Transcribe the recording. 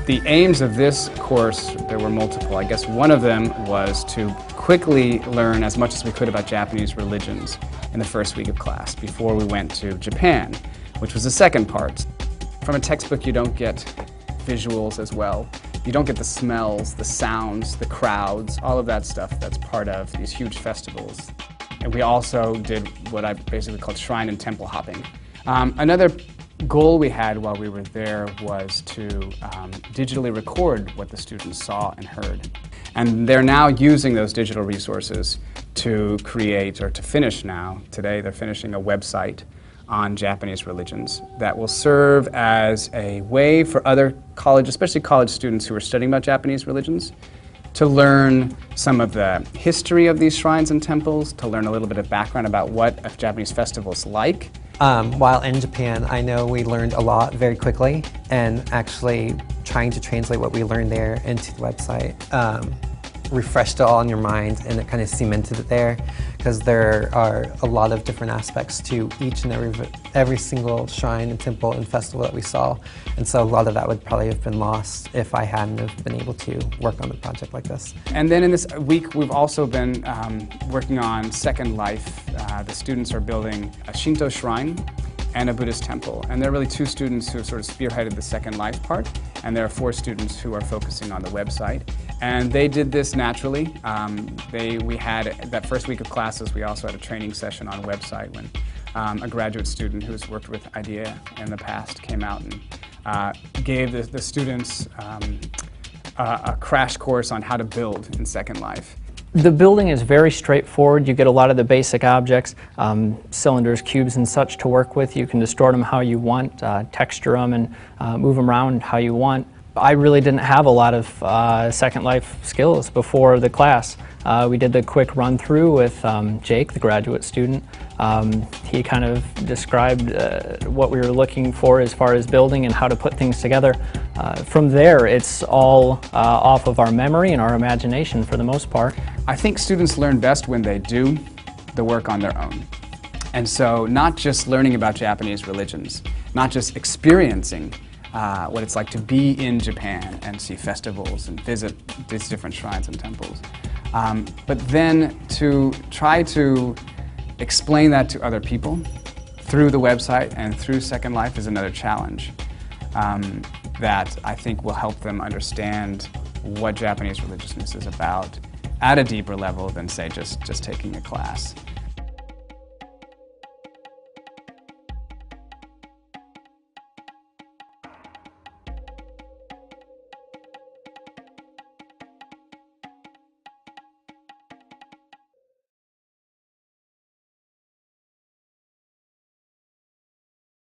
The aims of this course, there were multiple. I guess one of them was to quickly learn as much as we could about Japanese religions in the first week of class before we went to Japan, which was the second part. From a textbook, you don't get visuals as well. You don't get the smells, the sounds, the crowds, all of that stuff that's part of these huge festivals. And we also did what I basically called shrine and temple hopping. Another goal we had while we were there was to digitally record what the students saw and heard. And they're now using those digital resources to create, or to finish now, today they're finishing a website on Japanese religions that will serve as a way for other college, especially college students who are studying about Japanese religions, to learn some of the history of these shrines and temples, to learn a little bit of background about what a Japanese festival is like. While in Japan, I know we learned a lot very quickly, and actually trying to translate what we learned there into the website refreshed it all in your mind, and it kind of cemented it there, because there are a lot of different aspects to each and every single shrine and temple and festival that we saw, and so a lot of that would probably have been lost if I hadn't have been able to work on a project like this. And then in this week, we've also been working on Second Life. The students are building a Shinto shrine and a Buddhist temple. And there are really two students who have sort of spearheaded the Second Life part, and there are 4 students who are focusing on the website. And they did this naturally. We had, that first week of classes, we also had a training session on a website when a graduate student who's worked with IDEA in the past came out and gave the students a crash course on how to build in Second Life. The building is very straightforward. You get a lot of the basic objects, cylinders, cubes, and such to work with. You can distort them how you want, texture them, and move them around how you want. I really didn't have a lot of Second Life skills before the class. We did the quick run through with Jake, the graduate student. He kind of described what we were looking for as far as building and how to put things together. From there, it's all off of our memory and our imagination for the most part. I think students learn best when they do the work on their own. And so not just learning about Japanese religions, not just experiencing what it's like to be in Japan and see festivals and visit these different shrines and temples, but then to try to explain that to other people through the website and through Second Life is another challenge that I think will help them understand what Japanese religiousness is about at a deeper level than, say, just taking a class.